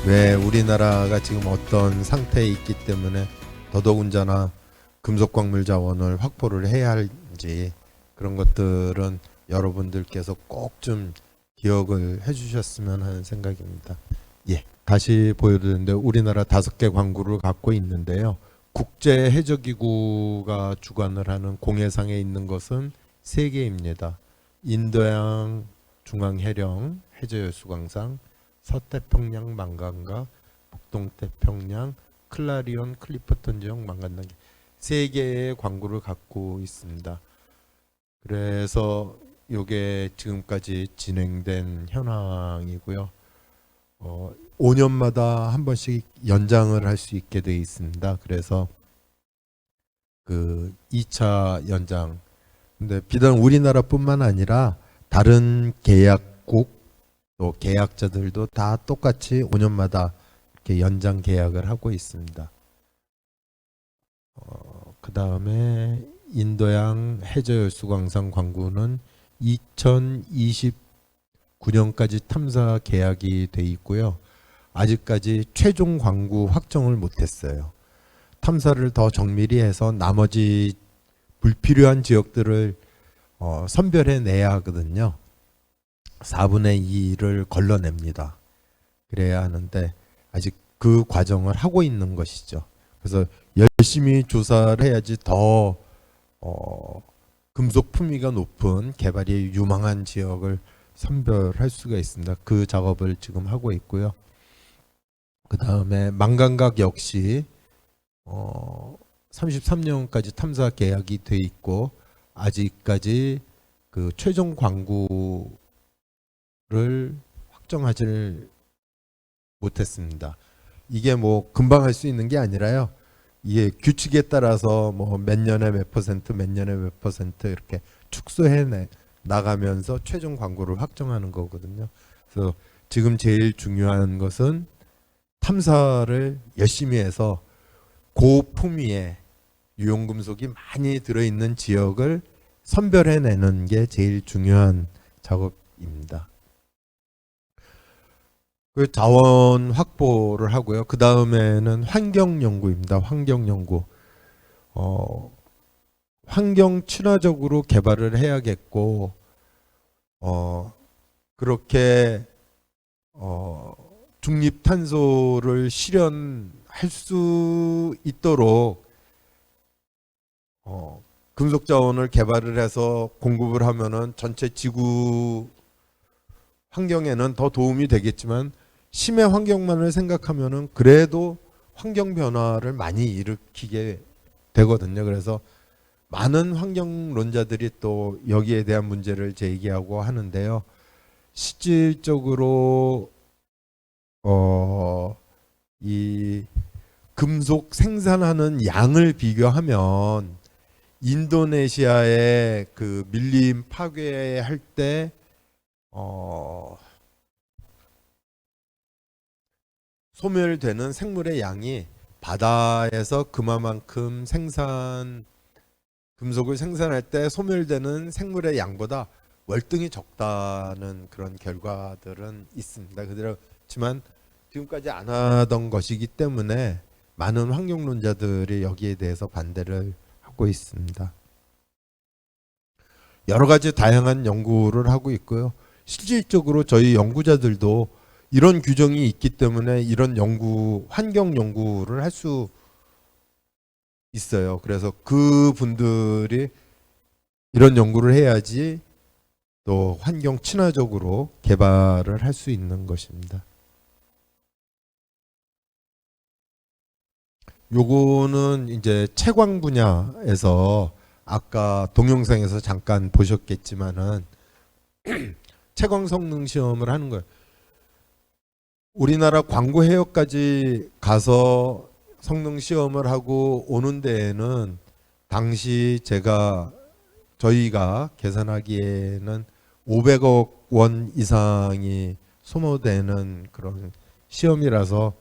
왜 우리나라가 지금 어떤 상태에 있기 때문에 더더군다나 금속광물 자원을 확보를 해야 할지 그런 것들은 여러분들께서 꼭 좀 기억을 해주셨으면 하는 생각입니다. 예, 다시 보여드리는데 우리나라 5개 광구를 갖고 있는데요. 국제해저기구가 주관을 하는 공해상에 있는 것은 3개입니다. 인도양 중앙해령 해저여수광상, 서태평양 망간과 북동태평양 클라리온 클리퍼턴 지역 망간단계 3개의 광구를 갖고 있습니다. 그래서 이게 지금까지 진행된 현황이고요. 5년마다 한 번씩 연장을 할 수 있게 되어 있습니다. 그래서 그 2차 연장. 근데 비단 우리나라뿐만 아니라 다른 계약국 또 계약자들도 다 똑같이 5년마다 이렇게 연장 계약을 하고 있습니다. 그 다음에 인도양 해저여수광산 광구는 2029년까지 탐사 계약이 돼 있고요. 아직까지 최종 광구 확정을 못했어요. 탐사를 더 정밀히 해서 나머지 불필요한 지역들을 선별해내야 하거든요. 4분의 2를 걸러냅니다. 그래야 하는데 아직 그 과정을 하고 있는 것이죠. 그래서 열심히 조사를 해야지 더 금속 품위가 높은 개발이 유망한 지역을 선별할 수가 있습니다. 그 작업을 지금 하고 있고요. 그 다음에 망간각 역시 33년까지 탐사 계약이 돼 있고 아직까지 그 최종 광구를 확정하지를 못했습니다. 이게 뭐 금방 할 수 있는 게 아니라요. 이게 규칙에 따라서 뭐 몇 년에 몇 퍼센트, 몇 년에 몇 퍼센트 이렇게 축소해 나가면서 최종 광고를 확정하는 거거든요. 그래서 지금 제일 중요한 것은 탐사를 열심히 해서 고품위의 유용금속이 많이 들어있는 지역을 선별해내는 게 제일 중요한 작업입니다. 그 자원 확보를 하고요. 그 다음에는 환경연구입니다. 환경연구. 환경 친화적으로 개발을 해야겠고, 그렇게 중립탄소를 실현할 수 있도록 금속 자원을 개발을 해서 공급을 하면은 전체 지구 환경에는 더 도움이 되겠지만 심해 환경만을 생각하면은 그래도 환경 변화를 많이 일으키게 되거든요. 그래서 많은 환경론자들이 또 여기에 대한 문제를 제기하고 하는데요. 실질적으로 이 금속 생산하는 양을 비교하면 인도네시아의 그 밀림 파괴할 때 소멸되는 생물의 양이 바다에서 그만큼 금속을 생산할 때 소멸되는 생물의 양보다 월등히 적다는 그런 결과들은 있습니다. 그렇지만 지금까지 안 하던 것이기 때문에 많은 환경론자들이 여기에 대해서 반대를 하고 있습니다. 여러 가지 다양한 연구를 하고 있고요. 실질적으로 저희 연구자들도 이런 규정이 있기 때문에 이런 환경 연구를 할 수 있어요. 그래서 그분들이 이런 연구를 해야지 또 환경 친화적으로 개발을 할 수 있는 것입니다. 요거는 이제 채광 분야에서 아까 동영상에서 잠깐 보셨겠지만은 채광 성능 시험을 하는 거예요. 우리나라 광구 해역까지 가서 성능 시험을 하고 오는 데에는 당시 저희가 계산하기에는 500억 원 이상이 소모되는 그런 시험이라서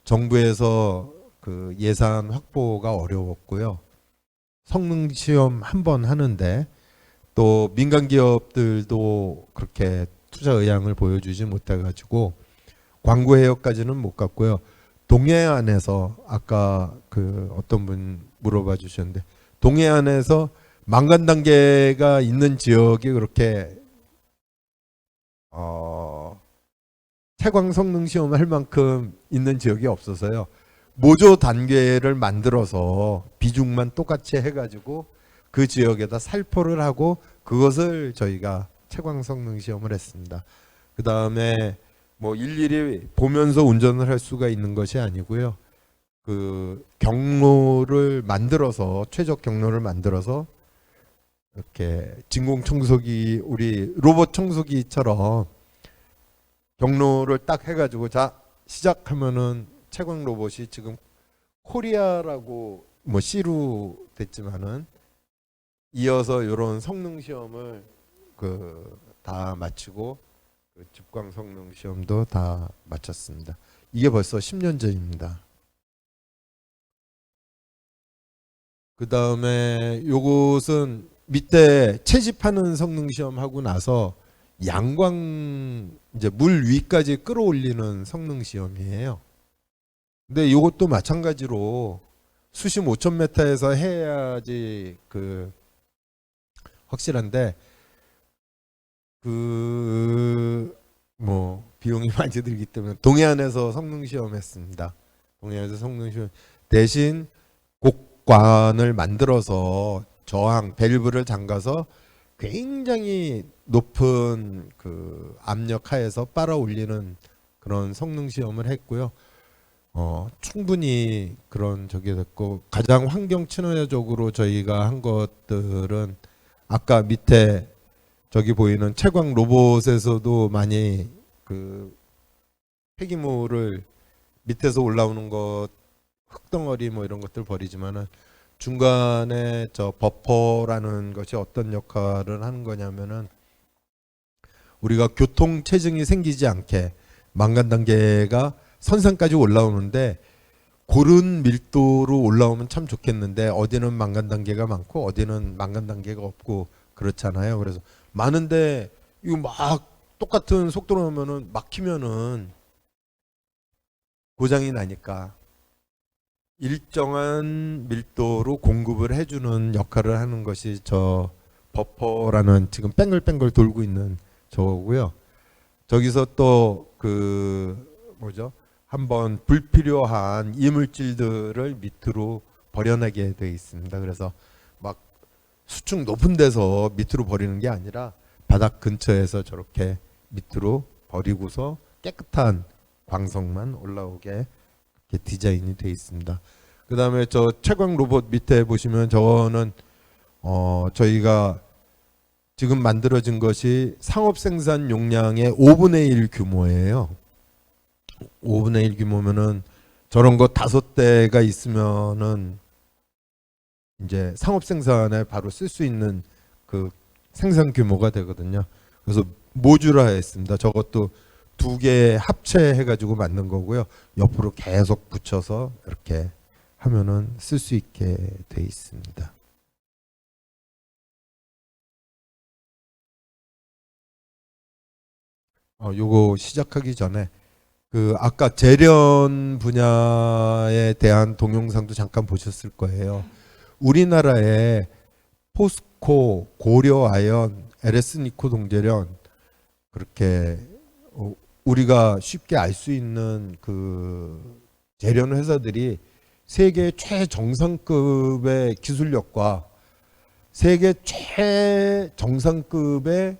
정부에서 그 예산 확보가 어려웠고요. 성능 시험 한 번 하는데 또 민간 기업들도 그렇게 투자 의향을 보여주지 못해 가지고 광구해역까지는 못 갔고요. 동해안에서 아까 그 어떤 분 물어봐 주셨는데 동해안에서 망간 단계가 있는 지역이 그렇게 채광 성능 시험을 할 만큼 있는 지역이 없어서요. 모조 단계를 만들어서 비중만 똑같이 해가지고 그 지역에다 살포를 하고 그것을 저희가 채광 성능 시험을 했습니다. 그 다음에 뭐 일일이 보면서 운전을 할 수가 있는 것이 아니고요. 그 경로를 만들어서 최적 경로를 만들어서 이렇게 진공 청소기 우리 로봇 청소기처럼 경로를 딱 해가지고 자 시작하면은 채광 로봇이 지금 코리아라고 뭐 C로 됐지만은 이어서 이런 성능 시험을 그 다 마치고 그 집광 성능 시험도 다 마쳤습니다. 이게 벌써 10년 전입니다. 그 다음에 요것은 밑에 채집하는 성능 시험 하고 나서 양광 이제 물 위까지 끌어올리는 성능 시험이에요. 근데 이것도 마찬가지로 수심 5,000m에서 해야지 그 확실한데 그 뭐 비용이 많이 들기 때문에 동해안에서 성능 시험 했습니다. 동해안에서 성능 시험 대신 곡관을 만들어서 저항 밸브를 잠가서 굉장히 높은 그 압력 하에서 빨아 올리는 그런 성능 시험을 했고요. 충분히 그런 저기 됐고 가장 환경 친화적으로 저희가 한 것들은 아까 밑에 저기 보이는 채광 로봇에서도 많이 그 폐기물을 밑에서 올라오는 것 흙덩어리 뭐 이런 것들 버리지만은 중간에 저 버퍼라는 것이 어떤 역할을 하는 거냐면은 우리가 교통 체증이 생기지 않게 망간 단계가 선상까지 올라오는데 고른 밀도로 올라오면 참 좋겠는데 어디는 망간 단계가 많고 어디는 망간 단계가 없고 그렇잖아요. 그래서 많은데 이거 막 똑같은 속도로 하면은 막히면은 고장이 나니까 일정한 밀도로 공급을 해주는 역할을 하는 것이 저 버퍼라는 지금 뺑글뺑글 돌고 있는 저거고요. 저기서 또 그 뭐죠? 한번 불필요한 이물질들을 밑으로 버려내게 돼 있습니다. 그래서 막 수축 높은 데서 밑으로 버리는 게 아니라 바닥 근처에서 저렇게 밑으로 버리고서 깨끗한 광석만 올라오게 이렇게 디자인이 되어 있습니다. 그 다음에 저 채광 로봇 밑에 보시면 저거는 저희가 지금 만들어진 것이 상업 생산 용량의 5분의 1 규모예요. 5분의 1 규모면은 저런 거 5대가 있으면은 이제 상업 생산에 바로 쓸 수 있는 그 생산 규모가 되거든요. 그래서 모듈화했습니다. 저것도 2개 합체해 가지고 만든 거고요. 옆으로 계속 붙여서 이렇게 하면은 쓸 수 있게 돼 있습니다. 요거 시작하기 전에 그 아까 재련 분야에 대한 동영상도 잠깐 보셨을 거예요. 우리나라에 포스코, 고려아연, LS니코 동재련 그렇게 우리가 쉽게 알 수 있는 그 재련 회사들이 세계 최정상급의 기술력과 세계 최정상급의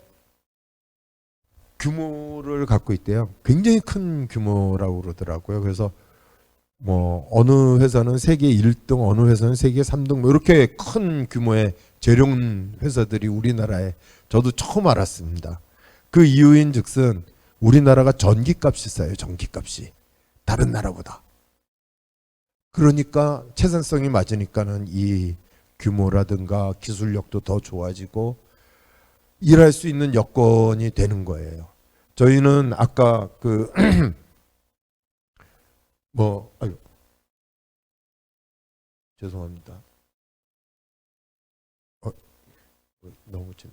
규모를 갖고 있대요. 굉장히 큰 규모라고 그러더라고요. 그래서 뭐 어느 회사는 세계 1등, 어느 회사는 세계 3등 뭐 이렇게 큰 규모의 재련 회사들이 우리나라에 저도 처음 알았습니다. 그 이유인즉슨 우리나라가 전기값이 싸요. 전기값이 다른 나라보다. 그러니까 채산성이 맞으니까는 이 규모라든가 기술력도 더 좋아지고 일할 수 있는 여건이 되는 거예요. 저희는 아까 그 뭐 아유 죄송합니다. 너무 진.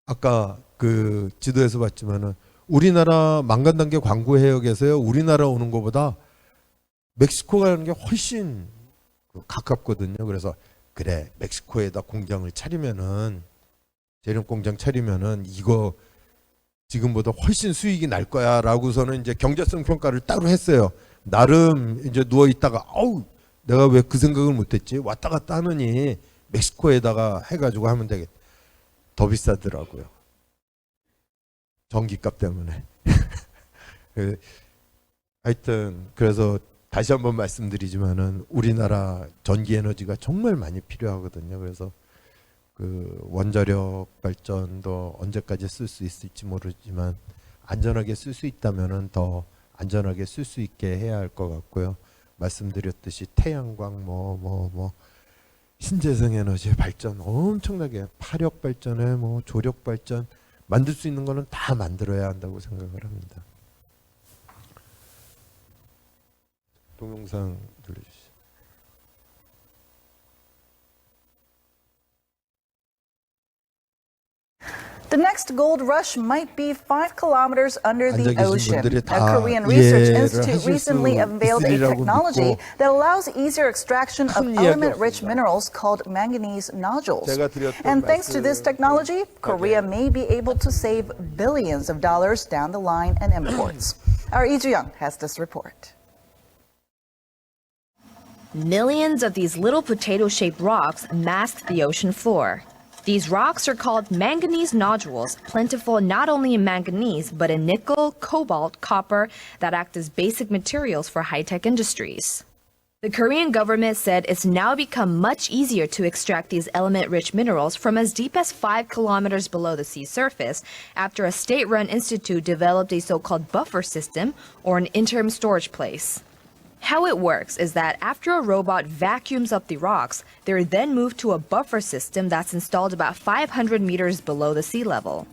아까 그 지도에서 봤지만은 우리나라 망간단계 광구 해역에서요, 우리나라 오는 것보다 멕시코 가는 게 훨씬 가깝거든요. 그래서 그래, 멕시코에다 공장을 차리면은, 재련 공장 차리면은 이거 지금보다 훨씬 수익이 날 거야라고서는 이제 경제성 평가를 따로 했어요. 나름 이제 누워 있다가 아우, 내가 왜 그 생각을 못했지? 왔다 갔다 하느니 멕시코에다가 해가지고 하면 되겠다. 더 비싸더라고요. 전기값 때문에. 하여튼 그래서 다시 한번 말씀드리지만은 우리나라 전기 에너지가 정말 많이 필요하거든요. 그래서 그 원자력 발전도 언제까지 쓸 수 있을지 모르지만 안전하게 쓸 수 있다면은 더 안전하게 쓸 수 있게 해야 할 것 같고요. 말씀드렸듯이 태양광 신재생 에너지 발전 엄청나게 파력 발전에 뭐 조력 발전 만들 수 있는 거는 다 만들어야 한다고 생각을 합니다. 동영상 돌려주시죠. The next gold rush might be 5 kilometers under the 앉아 계신 ocean. 분들이 A 다 Korean research 이해를 institute 하실 수 recently unveiled a 있으리라고 technology 믿고 that allows easier extraction of 큰 이야기 element-rich 없습니다. minerals called manganese nodules. 제가 드렸던 And thanks to this 말씀 technology, Korea may be able to save billions of dollars down the line in imports. Our Lee Ju-young has this report. Millions of these little potato-shaped rocks mask the ocean floor. These rocks are called manganese nodules, plentiful not only in manganese, but in nickel, cobalt, copper that act as basic materials for high-tech industries. The Korean government said it's now become much easier to extract these element-rich minerals from as deep as 5 kilometers below the sea surface after a state-run institute developed a so-called buffer system, or an interim storage place. How it works is that after a robot vacuums up the rocks, they're then moved to a buffer system that's installed about 500 meters below the sea level.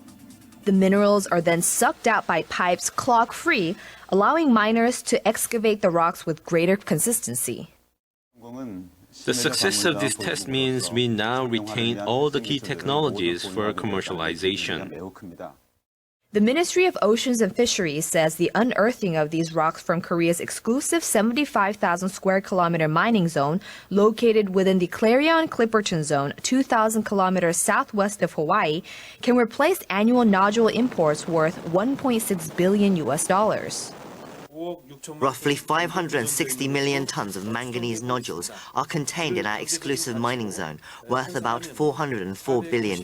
The minerals are then sucked out by pipes clog-free, allowing miners to excavate the rocks with greater consistency. The success of this test means we now retain all the key technologies for commercialization. The Ministry of Oceans and Fisheries says the unearthing of these rocks from Korea's exclusive 75,000 square kilometer mining zone, located within the Clarion-Clipperton Zone, 2,000 kilometers southwest of Hawaii, can replace annual nodule imports worth $1.6 billion. Roughly 560 million tons of manganese nodules are contained in our exclusive mining zone, worth about $404 billion.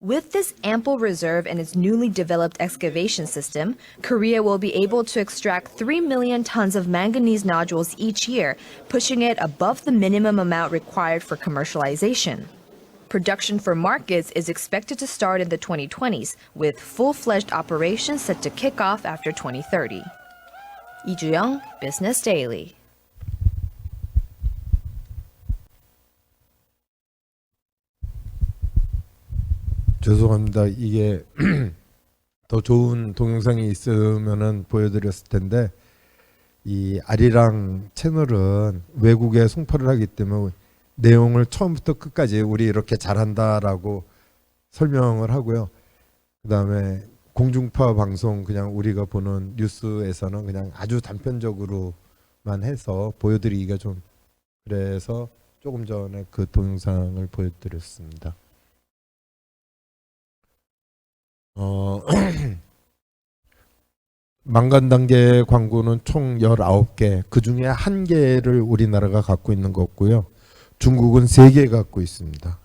With this ample reserve and its newly developed excavation system, Korea will be able to extract 3 million tons of manganese nodules each year, pushing it above the minimum amount required for commercialization. Production for markets is expected to start in the 2020s, with full-fledged operations set to kick off after 2030. Lee Ju-young, Business Daily. 죄송합니다. 이게 더 좋은 동영상이 있으면은 보여드렸을 텐데 이 아리랑 채널은 외국에 송파를 하기 때문에 내용을 처음부터 끝까지 우리 이렇게 잘한다라고 설명을 하고요. 그다음에 공중파 방송 그냥 우리가 보는 뉴스에서는 그냥 아주 단편적으로만 해서 보여드리기가 좀 그래서 조금 전에 그 동영상을 보여드렸습니다. 망간 단계 광구는 총 19개, 그 중에 1개를 우리나라가 갖고 있는 거고요. 중국은 3개 갖고 있습니다.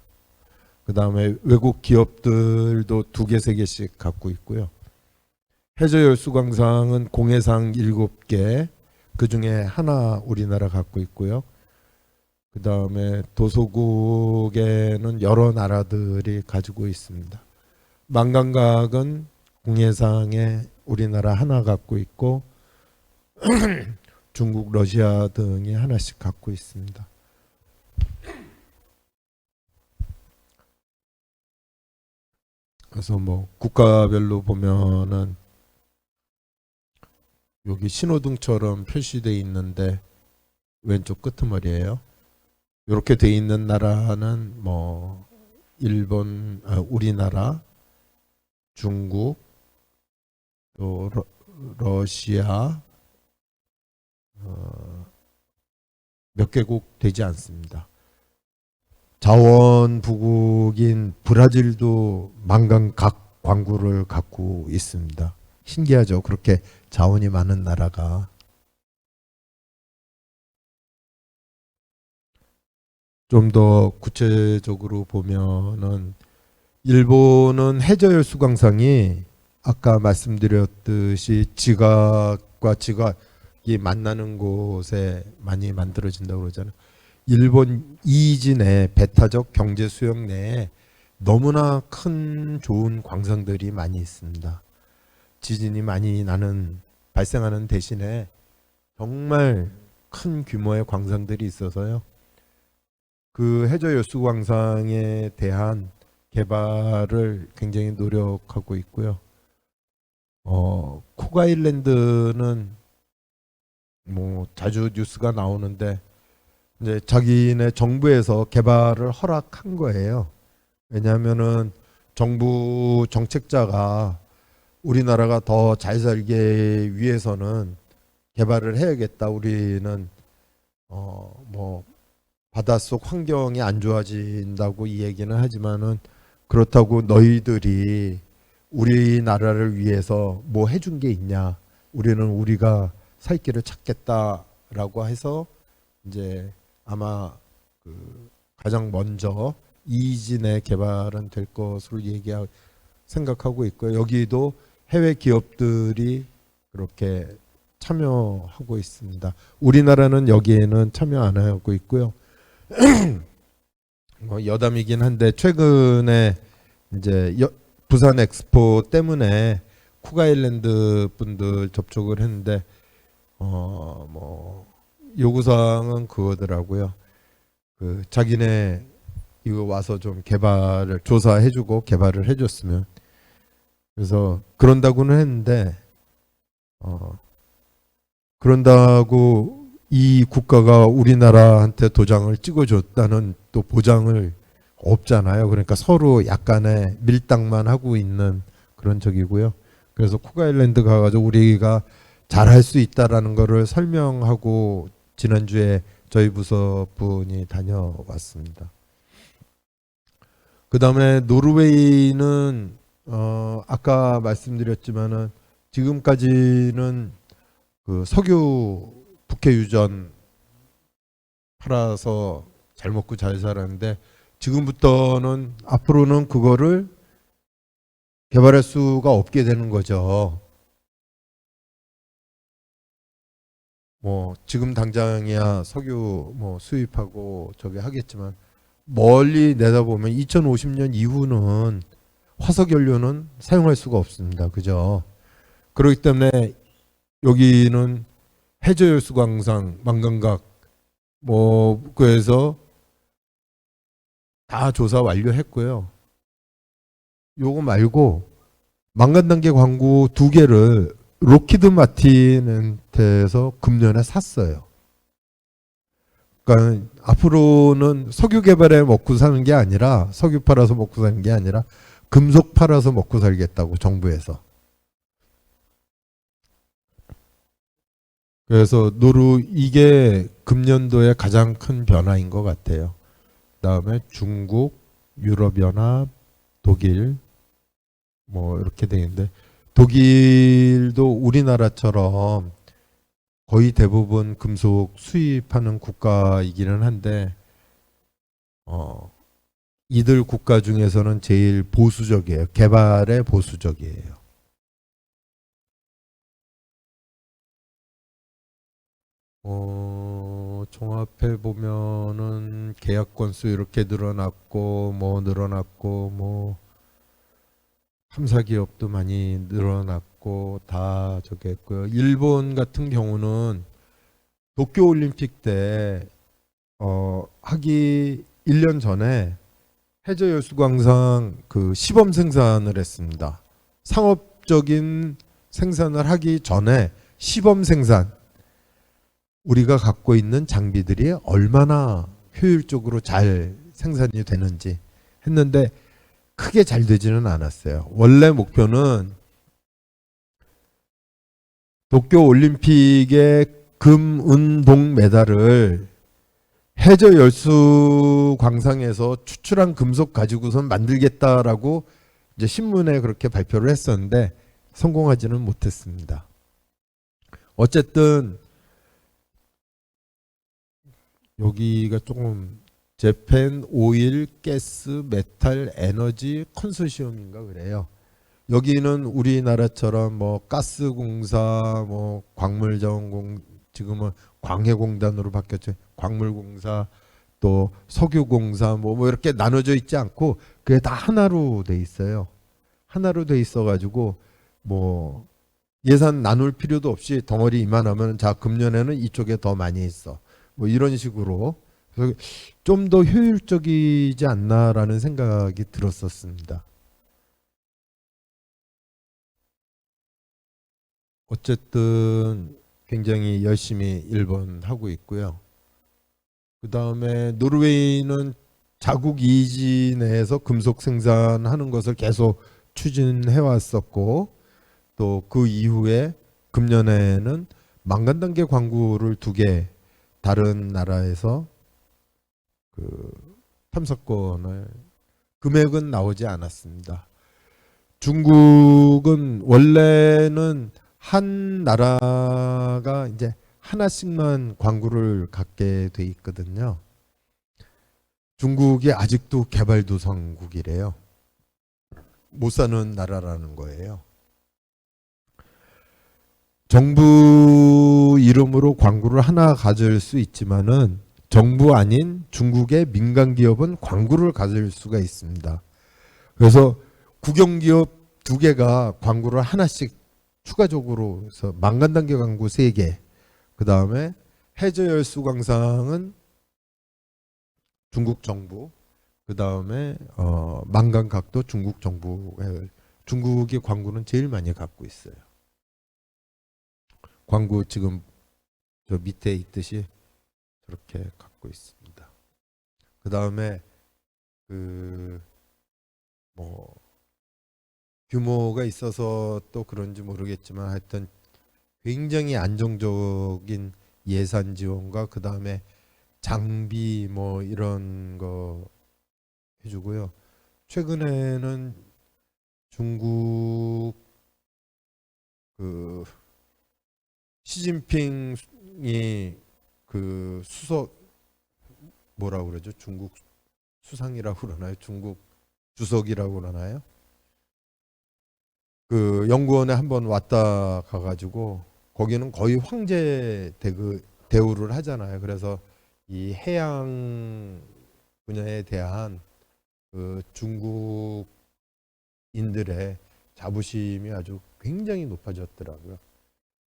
그 다음에 외국 기업들도 2개, 3개씩 갖고 있고요. 해저열수광상은 공해상 7개, 그 중에 하나 우리나라 갖고 있고요. 그 다음에 도소국에는 여러 나라들이 가지고 있습니다. 망간각은 공해상에 우리나라 하나 갖고 있고 중국, 러시아 등이 하나씩 갖고 있습니다. 그래서 뭐 국가별로 보면은 여기 신호등처럼 표시되어 있는데 왼쪽 끄트머리예요. 이렇게 돼 있는 나라는 뭐 일본, 우리나라, 중국, 또 러시아 몇 개국 되지 않습니다. 자원부국인 브라질도 만강각 광구를 갖고 있습니다. 신기하죠. 그렇게 자원이 많은 나라가. 좀 더 구체적으로 보면은 일본은 해저열수 광산이 아까 말씀드렸듯이 지각과 지각이 만나는 곳에 많이 만들어진다고 그러잖아요. 일본 이지 내 배타적 경제 수역 내에 너무나 큰 좋은 광산들이 많이 있습니다. 지진이 많이 발생하는 대신에 정말 큰 규모의 광산들이 있어서요. 그 해저열수 광산에 대한 개발을 굉장히 노력하고 있고요. 쿡아일랜드는 뭐 자주 뉴스가 나오는데 이제 자기네 정부에서 개발을 허락한 거예요. 왜냐하면은 정부 정책자가 우리나라가 더 잘 살기 위해서는 개발을 해야겠다. 우리는 뭐 바닷속 환경이 안 좋아진다고 이 얘기는 하지만은 그렇다고 너희들이 우리나라를 위해서 뭐 해준 게 있냐? 우리는 우리가 살 길을 찾겠다라고 해서 이제 아마 그 가장 먼저 이진의 개발은 될 것으로 생각하고 있고요. 여기도 해외 기업들이 그렇게 참여하고 있습니다. 우리나라는 여기에는 참여 안 하고 있고요. 뭐 여담이긴 한데 최근에 이제 부산 엑스포 때문에 쿡아일랜드 분들 접촉을 했는데 뭐 요구사항은 그거더라고요. 그 자기네 이거 와서 좀 개발을 조사해주고 개발을 해줬으면. 그래서 그런다고는 했는데 그런다고 이 국가가 우리나라한테 도장을 찍어줬다는 또 보장을 없잖아요. 그러니까 서로 약간의 밀당만 하고 있는 그런 적이고요. 그래서 쿡아일랜드 가가지고 우리가 잘할 수 있다라는 거를 설명하고 지난주에 저희 부서 분이 다녀왔습니다. 그 다음에 노르웨이는 아까 말씀드렸지만은 지금까지는 그 석유 북해 유전 팔아서 잘 먹고 잘 살았는데 지금부터는 앞으로는 그거를 개발할 수가 없게 되는 거죠. 뭐 지금 당장이야 석유 뭐 수입하고 저기 하겠지만 멀리 내다보면 2050년 이후는 화석 연료는 사용할 수가 없습니다. 그죠? 그렇기 때문에 여기는 해저열수 광산, 만강각 뭐 그래서 다 조사 완료했고요. 요거 말고 망간단계 광구 2개를 로키드 마틴한테서 금년에 샀어요. 그러니까 앞으로는 석유 개발에 먹고 사는 게 아니라 석유 팔아서 먹고 사는 게 아니라 금속 팔아서 먹고 살겠다고 정부에서. 그래서 이게 금년도의 가장 큰 변화인 것 같아요. 그다음에 중국, 유럽연합, 독일 뭐 이렇게 되는데 독일도 우리나라처럼 거의 대부분 금속 수입하는 국가이기는 한데 이들 국가 중에서는 제일 보수적이에요. 개발에 보수적이에요. 종합해 보면은 계약 건수 이렇게 늘어났고 뭐 3사 기업도 많이 늘어났고 다 저기 했고요. 일본 같은 경우는 도쿄 올림픽 때 하기 1년 전에 해저열수광산 그 시범 생산을 했습니다. 상업적인 생산을 하기 전에 시범 생산 우리가 갖고 있는 장비들이 얼마나 효율적으로 잘 생산이 되는지 했는데 크게 잘 되지는 않았어요. 원래 목표는 도쿄 올림픽의 금, 은, 동 메달을 해저 열수 광상에서 추출한 금속 가지고선 만들겠다라고 이제 신문에 그렇게 발표를 했었는데 성공하지는 못했습니다. 어쨌든 여기가 조금 재팬 오일 가스 메탈 에너지 컨소시엄인가 그래요. 여기는 우리나라처럼 뭐 가스공사, 뭐 광물자원공, 지금은 광해공단으로 바뀌었죠. 광물공사, 또 석유공사, 뭐 이렇게 나눠져 있지 않고 그게 다 하나로 돼 있어요. 하나로 돼 있어가지고 뭐 예산 나눌 필요도 없이 덩어리 이만하면 자 금년에는 이쪽에 더 많이 있어. 뭐 이런 식으로 좀 더 효율적이지 않나라는 생각이 들었었습니다. 어쨌든 굉장히 열심히 일본 하고 있고요. 그 다음에 노르웨이는 자국 이지 내에서 금속 생산하는 것을 계속 추진해 왔었고 또 그 이후에 금년에는 망간 단계 광구를 2개 다른 나라에서 그 탐사권을 금액은 나오지 않았습니다. 중국은 원래는 한 나라가 이제 하나씩만 광구를 갖게 돼 있거든요. 중국이 아직도 개발도상국이래요. 못 사는 나라라는 거예요. 정부 이름으로 광구를 하나 가질 수 있지만은 정부 아닌 중국의 민간 기업은 광구를 가질 수가 있습니다. 그래서 국영기업 2개가 광구를 하나씩 추가적으로 해서 망간 단계 광구 3개, 그 다음에 해저 열수 광상은 중국 정부, 그 다음에 망간 각도 중국 정부, 중국이 광구는 제일 많이 갖고 있어요. 광구 지금 저 밑에 있듯이 저렇게 갖고 있습니다. 그 다음에 그 뭐 규모가 있어서 또 그런지 모르겠지만 하여튼 굉장히 안정적인 예산 지원과 그 다음에 장비 뭐 이런 거 해주고요. 최근에는 중국 그 시진핑이 그 수석 뭐라고 그러죠? 중국 수상이라고 그러나요? 중국 주석이라고 그러나요? 그 연구원에 한번 왔다 가가지고 거기는 거의 황제 대우를 하잖아요. 그래서 이 해양 분야에 대한 그 중국인들의 자부심이 아주 굉장히 높아졌더라고요.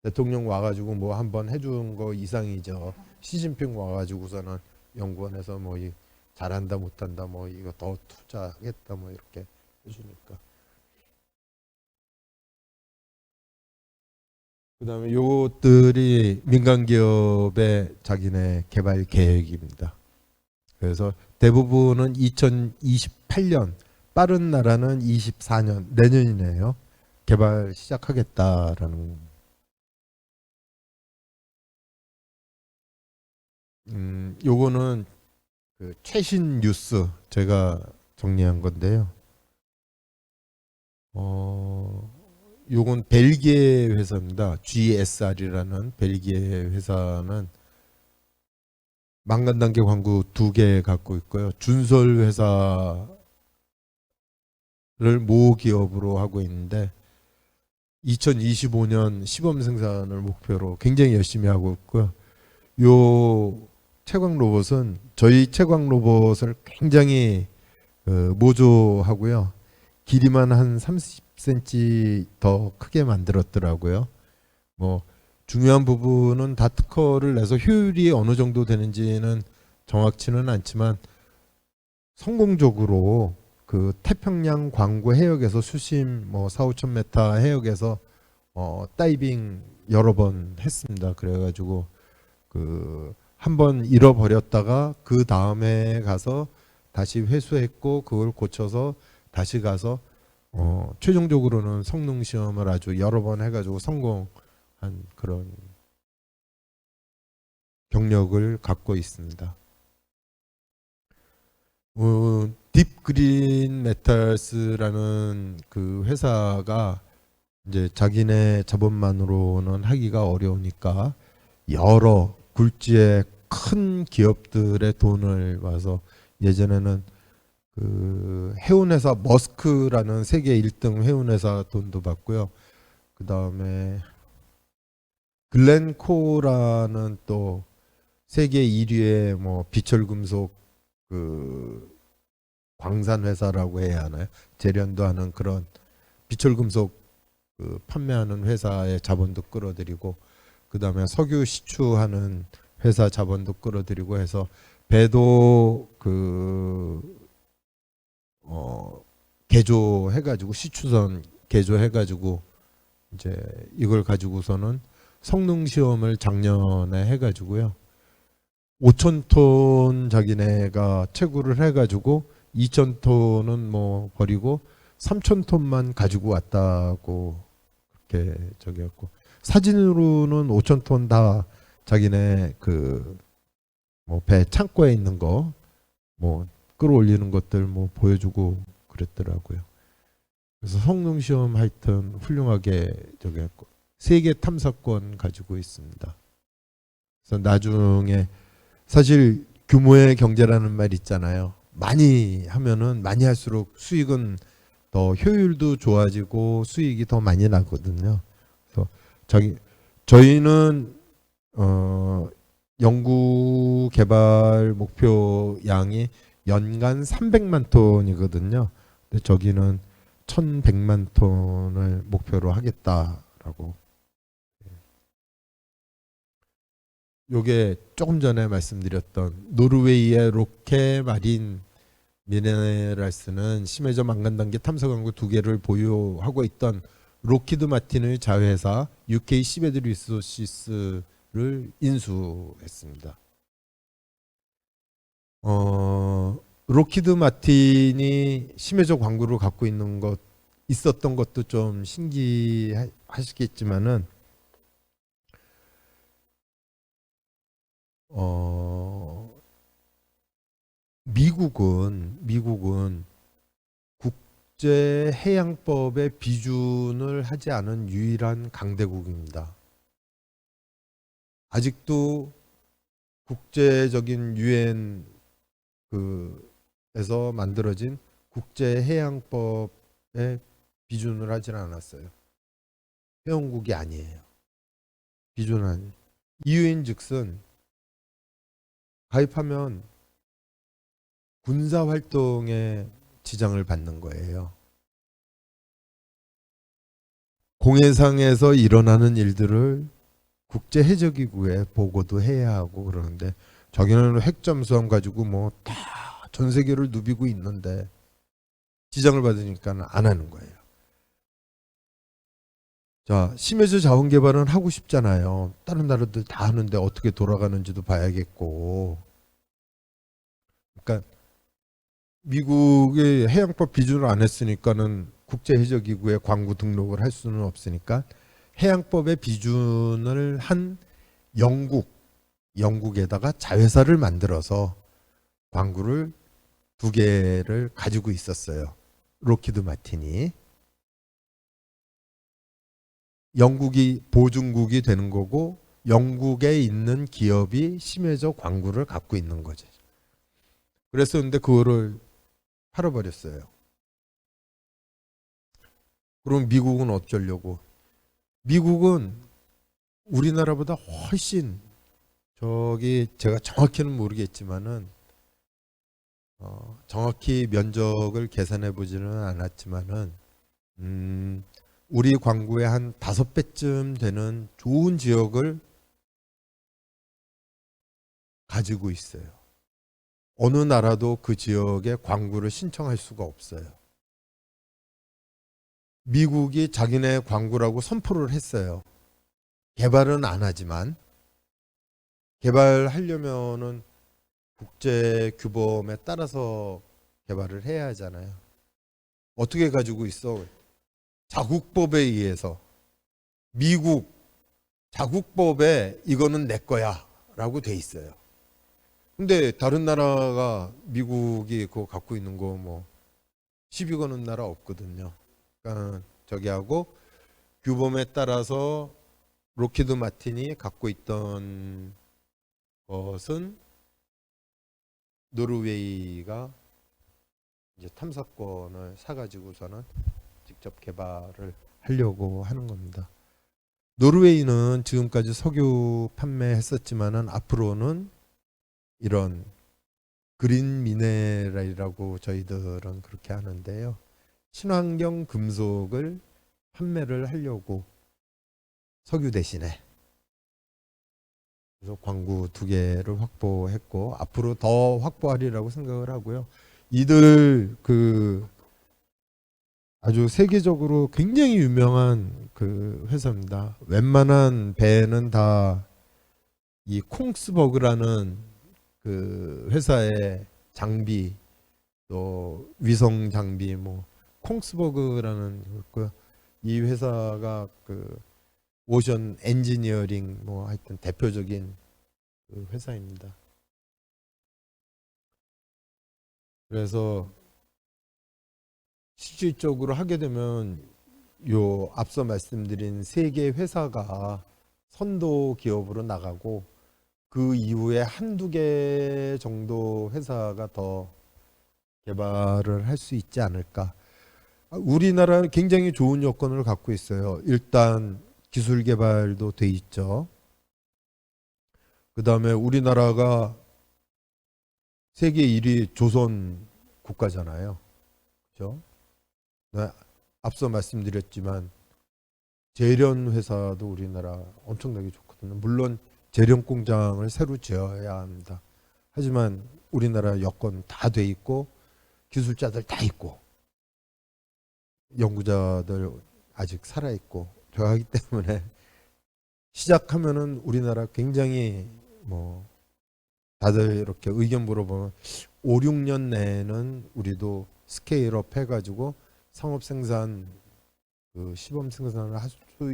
대통령 와가지고 뭐 한번 해준 거 이상이죠. 시진핑 와가지고서는 연구원에서 뭐 잘한다 못한다 뭐 이거 더 투자하겠다 뭐 이렇게 해주니까. 그다음에 요것들이 민간 기업의 자기네 개발 계획입니다. 그래서 대부분은 2028년, 빠른 나라는 24년, 내년이네요. 개발 시작하겠다라는. 요거는 그 최신 뉴스 제가 정리한 건데요. 요건 벨기에 회사입니다. GSR이라는 벨기에 회사는 망간 단계 광구 2개 갖고 있고요. 준설 회사를 모 기업으로 하고 있는데 2025년 시범 생산을 목표로 굉장히 열심히 하고 있고요. 요 채광 로봇은 저희 채광 로봇을 굉장히 모조하고요. 길이만 한 30cm 더 크게 만들었더라고요. 뭐 중요한 부분은 다 특허를 내서 효율이 어느 정도 되는지는 정확치는 않지만 성공적으로 그 태평양 광구 해역에서 수심 뭐 4-5천 메타 해역에서 다이빙 여러 번 했습니다. 그래가지고 그 한번 잃어버렸다가 그 다음에 가서 다시 회수했고 그걸 고쳐서 다시 가서 최종적으로는 성능 시험을 아주 여러 번 해가지고 성공한 그런 경력을 갖고 있습니다. 딥그린 메탈스라는 그 회사가 이제 자기네 자본만으로는 하기가 어려우니까 여러 굴지의 큰 기업들의 돈을 와서 예전에는 그 해운회사 머스크라는 세계 1등 해운회사 돈도 받고요. 그 다음에 글렌코라는 또 세계 1위의 뭐 비철금속 그 광산 회사라고 해야 하나요? 재련도 하는 그런 비철금속 그 판매하는 회사의 자본도 끌어들이고, 그 다음에 석유 시추하는 회사 자본도 끌어들이고 해서 배도 개조해가지고 시추선 개조해가지고 이제 이걸 가지고서는 성능 시험을 작년에 해가지고요. 5,000톤 자기네가 채굴을 해가지고 2,000톤은 뭐 버리고 3,000톤만 가지고 왔다고 그렇게 저기 했고, 사진으로는 5,000톤 다 자기네 그 뭐 배 창고에 있는 거 뭐 끌어올리는 것들 뭐 보여주고 그랬더라고요. 그래서 성능 시험 하여튼 훌륭하게 저기 했고 세계 탐사권 가지고 있습니다. 그래서 나중에 사실 규모의 경제라는 말 있잖아요. 많이 하면은 많이 할수록 수익은 더 효율도 좋아지고 수익이 더 많이 나거든요. 그래서 저희는 연구 개발 목표 양이 연간 300만 톤이거든요. 근데 저기는 1,100만 톤을 목표로 하겠다라고. 요게 조금 전에 말씀드렸던 노르웨이의 로케마린 미네랄스는 심해저 망간단계 탐사 광구 2개를 보유하고 있던 로키드 마틴의 자회사 UK 시베드 리소시스를 인수했습니다. 로키드 마틴이 심해저 광구를 갖고 있었던 것도 좀 신기하시겠지만은 미국은 국제 해양법에 비준을 하지 않은 유일한 강대국입니다. 아직도 국제적인 유엔 에서 만들어진 국제 해양법에 비준을 하지 않았어요. 회원국이 아니에요. 비준한 이유인즉슨 가입하면 군사 활동에 지장을 받는 거예요. 공해상에서 일어나는 일들을 국제 해적기구에 보고도 해야 하고 그러는데 자기는 핵 잠수함 가지고 뭐 다 전 세계를 누비고 있는데 지장을 받으니까 안 하는 거예요. 자, 심해저 자원 개발은 하고 싶잖아요. 다른 나라들 다 하는데 어떻게 돌아가는지도 봐야겠고. 그러니까 미국이 해양법 비준을 안 했으니까는 국제해적기구에 광구 등록을 할 수는 없으니까 해양법의 비준을 한 영국에다가 자회사를 만들어서 광구를 2개를 가지고 있었어요. 로키드 마틴이. 영국이 보증국이 되는 거고 영국에 있는 기업이 심해저 광구를 갖고 있는 거죠. 그랬었는데 그거를 팔아버렸어요. 그럼 미국은 어쩌려고? 미국은 우리나라보다 훨씬 제가 정확히는 모르겠지만은 정확히 면적을 계산해 보지는 않았지만은 우리 광구의 한 5배쯤 되는 좋은 지역을 가지고 있어요. 어느 나라도 그 지역에 광구를 신청할 수가 없어요. 미국이 자기네 광구라고 선포를 했어요. 개발은 안 하지만 개발하려면은 국제 규범에 따라서 개발을 해야 하잖아요. 어떻게 가지고 있어? 자국법에 의해서 미국 자국법에 이거는 내 거야라고 돼 있어요. 근데 다른 나라가 미국이 그거 갖고 있는 거 뭐 시비 거는 나라 없거든요. 그러니까 저기하고 규범에 따라서 로키드 마틴이 갖고 있던 것은 노르웨이가 이제 탐사권을 사가지고서는 직접 개발을 하려고 하는 겁니다. 노르웨이는 지금까지 석유 판매했었지만은 앞으로는 이런 그린 미네랄이라고 저희들은 그렇게 하는데요. 친환경 금속을 판매를 하려고 석유 대신에 그래서 광구 2개를 확보했고 앞으로 더 확보하리라고 생각을 하고요. 이들 그 아주 세계적으로 굉장히 유명한 그 회사입니다. 웬만한 배는 다 이 콩스버그라는 그 회사의 장비 또 위성 장비 뭐 콩스버그라는 이 회사가 그 오션 엔지니어링 뭐 하여튼 대표적인 그 회사입니다. 그래서 실질적으로 하게 되면 요 앞서 말씀드린 3개 회사가 선도 기업으로 나가고 그 이후에 1-2개 정도 회사가 더 개발을 할 수 있지 않을까. 우리나라는 굉장히 좋은 여건을 갖고 있어요. 일단 기술 개발도 돼 있죠. 그 다음에 우리나라가 세계 1위 조선 국가잖아요. 그렇죠? 네, 앞서 말씀드렸지만 제련 회사도 우리나라 엄청나게 좋거든요. 물론 제련 공장을 새로 지어야 합니다. 하지만 우리나라 여건 다 돼 있고 기술자들 다 있고 연구자들 아직 살아 있고 하기 때문에 시작하면은 우리나라 굉장히 뭐 다들 이렇게 의견 물어보면 5-6년 내에는 우리도 스케일업 해가지고 상업 생산 그 시범 생산을 할 수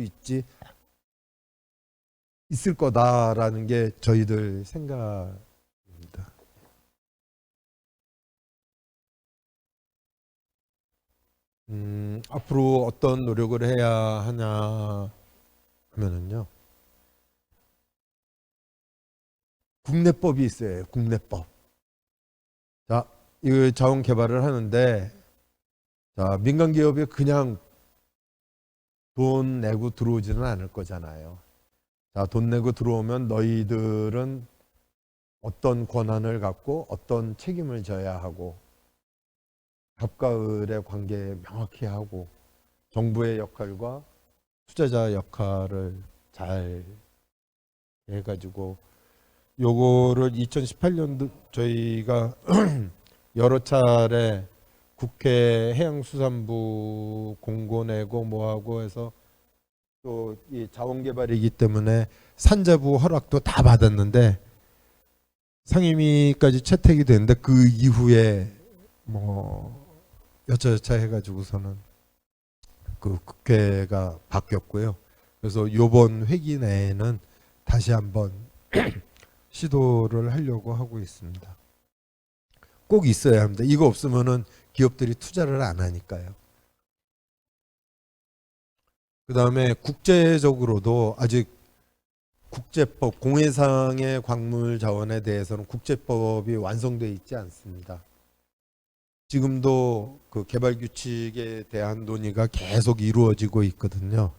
있을 거다라는 게 저희들 생각입니다. 앞으로 어떤 노력을 해야 하냐 하면은요. 국내법이 있어요. 국내법. 자, 이 자원 개발을 하는데 자, 민간 기업이 그냥 돈 내고 들어오지는 않을 거잖아요. 자, 돈 내고 들어오면 너희들은 어떤 권한을 갖고 어떤 책임을 져야 하고 갑과 을의 관계 명확히 하고 정부의 역할과 투자자 역할을 잘 해가지고 요거를 2018년도 저희가 여러 차례 국회 해양수산부 공고 내고 뭐하고 해서 또 이 자원개발이기 때문에 산자부 허락도 다 받았는데 상임위까지 채택이 됐는데 그 이후에 뭐 여차여차 해가지고서는 그 국회가 바뀌었고요. 그래서 요번 회기 내에는 다시 한번 시도를 하려고 하고 있습니다. 꼭 있어야 합니다. 이거 없으면은 기업들이 투자를 안 하니까요. 그 다음에 국제적으로도 아직 국제법, 공해상의 광물 자원에 대해서는 국제법이 완성되어 있지 않습니다. 지금도 그 개발 규칙에 대한 논의가 계속 이루어지고 있거든요.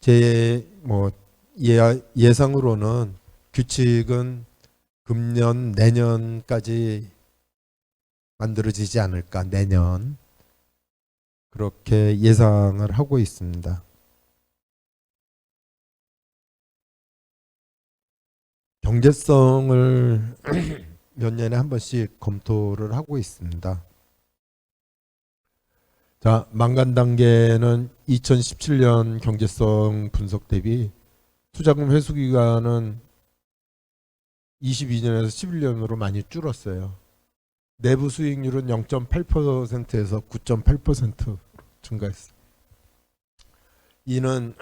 제 뭐 예상으로는 규칙은 금년 내년까지 만들어지지 않을까, 내년 그렇게 예상을 하고 있습니다. 경제성을 몇 년에 한 번씩 검토를 하고 있습니다. 자, 망간 단계는 2017년 경제성 분석 대비 투자금 회수 기간은 22년에서 11년으로 많이 줄었어요. 내부 수익률은 0.8%에서 9.8% 증가했어요. 이는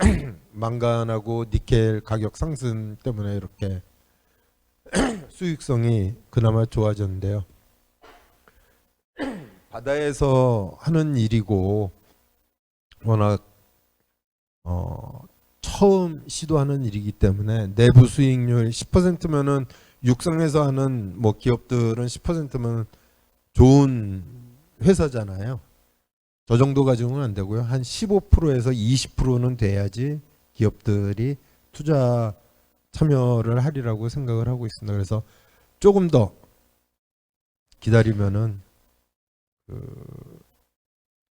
망간하고 니켈 가격 상승 때문에 이렇게 수익성이 그나마 좋아졌는데요. 바다에서 하는 일이고 워낙 처음 시도하는 일이기 때문에 내부 수익률 10%면은 육상에서 하는 뭐 기업들은 10%면 좋은 회사잖아요. 저 정도 가지고는 안 되고요. 한 15%에서 20%는 돼야지 기업들이 투자 참여를 하리라고 생각을 하고 있습니다. 그래서 조금 더 기다리면은 그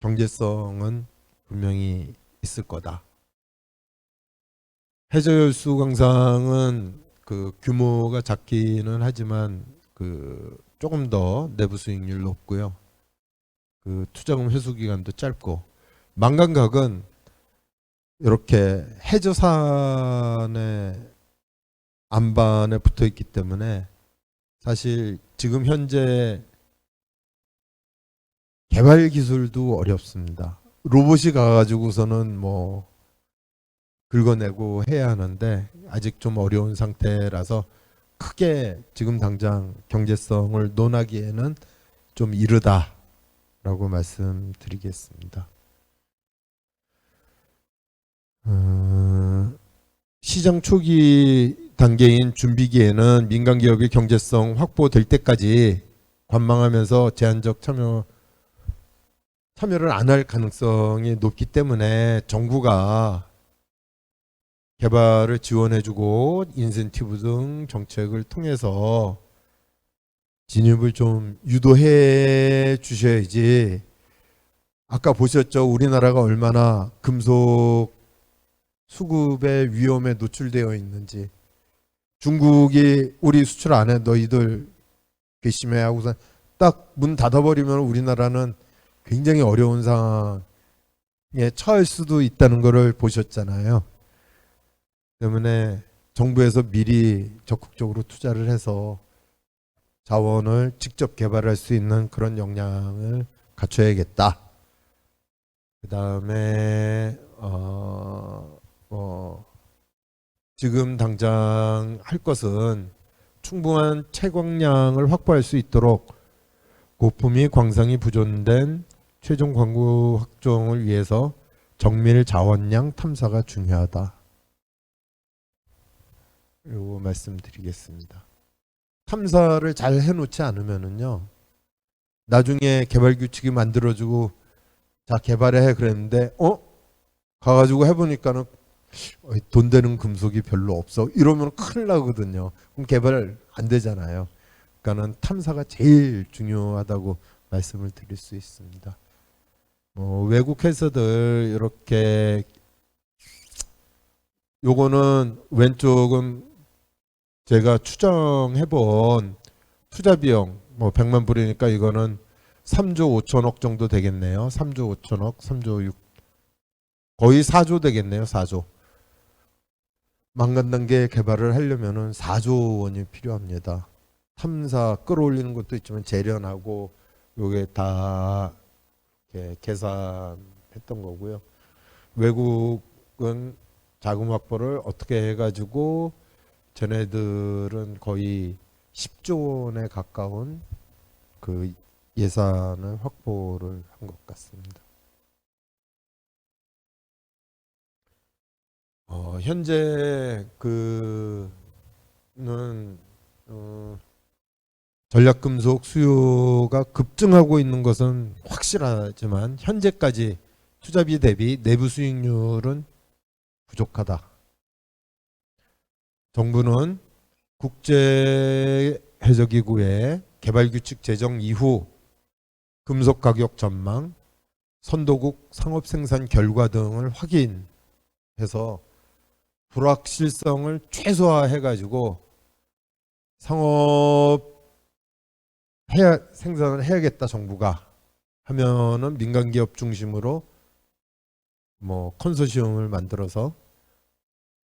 경제성은 분명히 있을 거다. 해저열수 광상은 그 규모가 작기는 하지만 그 조금 더 내부 수익률 높고요. 그 투자금 회수 기간도 짧고, 망간각은 이렇게 해저산의 안반에 붙어 있기 때문에 사실 지금 현재 개발 기술도 어렵습니다. 로봇이 가가지고서는 뭐 긁어내고 해야 하는데 아직 좀 어려운 상태라서 크게 지금 당장 경제성을 논하기에는 좀 이르다라고 말씀드리겠습니다. 시장 초기 단계인 준비기에는 민간 기업의 경제성 확보될 때까지 관망하면서 제한적 참여를 안 할 가능성이 높기 때문에 정부가 개발을 지원해주고 인센티브 등 정책을 통해서 진입을 좀 유도해 주셔야지. 아까 보셨죠? 우리나라가 얼마나 금속 수급의 위험에 노출되어 있는지. 중국이 우리 수출 안 해, 너희들 괘씸해 하고서 딱 문 닫아버리면 우리나라는 굉장히 어려운 상황에 처할 수도 있다는 것을 보셨잖아요. 때문에 정부에서 미리 적극적으로 투자를 해서 자원을 직접 개발할 수 있는 그런 역량을 갖춰야겠다. 그 다음에 지금 당장 할 것은 충분한 채광량을 확보할 수 있도록 고품위 광상이 부존된 최종 광구 확정을 위해서 정밀 자원량 탐사가 중요하다. 요거 말씀드리겠습니다. 탐사를 잘 해놓지 않으면은요, 나중에 개발 규칙이 만들어지고 자 개발해 그랬는데 가가지고 해보니까는 돈 되는 금속이 별로 없어 이러면 큰일 나거든요. 그럼 개발 안 되잖아요. 그러니까는 탐사가 제일 중요하다고 말씀을 드릴 수 있습니다. 외국 회사들 이렇게 요거는 왼쪽은 제가 추정해본 투자 비용 100만 불이니까 이거는 3조 5천억 정도 되겠네요. 3조 5천억, 3조 6 거의 4조 되겠네요. 4조. 망간 단계 개발을 하려면은 4조 원이 필요합니다. 탐사 끌어올리는 것도 있지만 재련하고 요게 다 이렇게 계산했던 거고요. 외국은 자금 확보를 어떻게 해가지고 쟤네들은 거의 10조 원에 가까운 그 예산을 확보를 한 것 같습니다. 현재 그는 전략금속 수요가 급증하고 있는 것은 확실하지만 현재까지 투자비 대비 내부 수익률은 부족하다. 정부는 국제해저기구의 개발규칙 제정 이후 금속 가격 전망, 선도국 상업 생산 결과 등을 확인해서 불확실성을 최소화해가지고 생산을 해야겠다. 정부가 하면은 민간 기업 중심으로 컨소시엄을 만들어서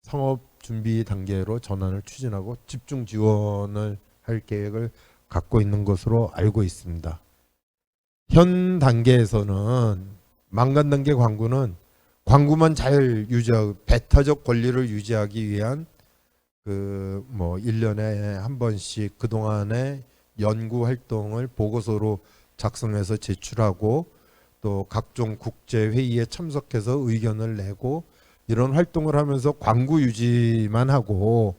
상업 준비 단계로 전환을 추진하고 집중 지원을 할 계획을 갖고 있는 것으로 알고 있습니다. 현 단계에서는 망간 단계 광구는 광구만 잘 유지하고 배타적 권리를 유지하기 위한 그 뭐 1년에 한 번씩 그동안의 연구 활동을 보고서로 작성해서 제출하고 또 각종 국제 회의에 참석해서 의견을 내고 이런 활동을 하면서 광구 유지만 하고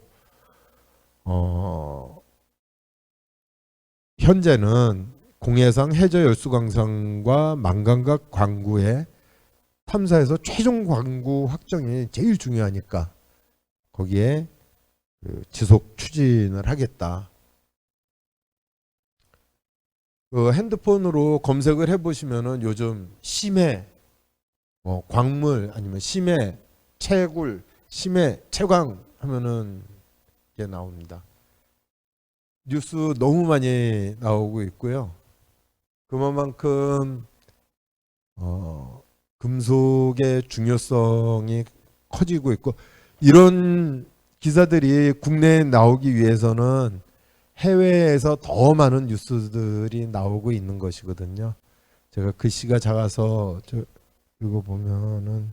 현재는 공해상 해저 열수광산과 만감각 광구의 탐사에서 최종 광구 확정이 제일 중요하니까 거기에 그 지속 추진을 하겠다. 그 핸드폰으로 검색을 해보시면은 요즘 심해, 광물 아니면 심해, 채굴, 심해, 채광 하면은 이게 나옵니다. 뉴스 너무 많이 나오고 있고요. 그만큼 금속의 중요성이 커지고 있고 이런 기사들이 국내에 나오기 위해서는 해외에서 더 많은 뉴스들이 나오고 있는 것이거든요. 제가 글씨가 작아서 이거 보면은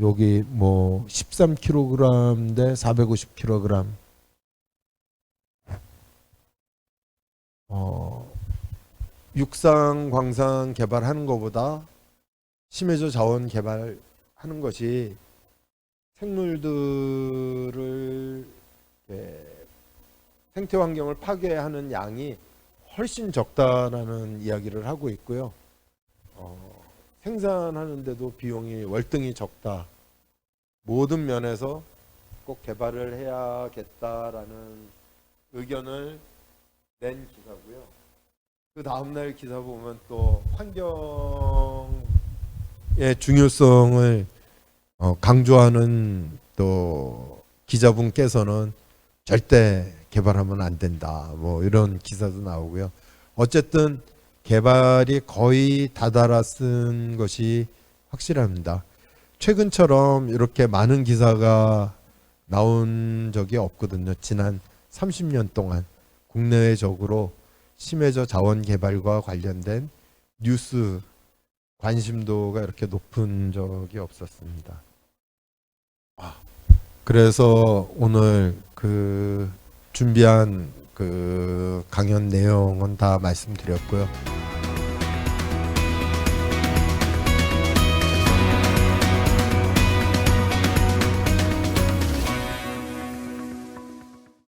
여기 뭐 13kg 대 450kg 육상 광산 개발하는 것보다 심해저 자원 개발하는 것이 생물들을 생태 환경을 파괴하는 양이 훨씬 적다라는 이야기를 하고 있고요. 생산하는데도 비용이 월등히 적다. 모든 면에서 꼭 개발을 해야겠다라는 의견을 낸 기사고요. 그 다음날 기사 보면 또 환경의 중요성을 강조하는 또 기자분께서는 절대 개발하면 안 된다. 뭐 이런 기사도 나오고요. 어쨌든 개발이 거의 다다랐은 것이 확실합니다. 최근처럼 이렇게 많은 기사가 나온 적이 없거든요. 지난 30년 동안 국내외적으로 심해저 자원 개발과 관련된 뉴스 관심도가 이렇게 높은 적이 없었습니다. 그래서 오늘 그 준비한 그 강연 내용은 다 말씀드렸고요.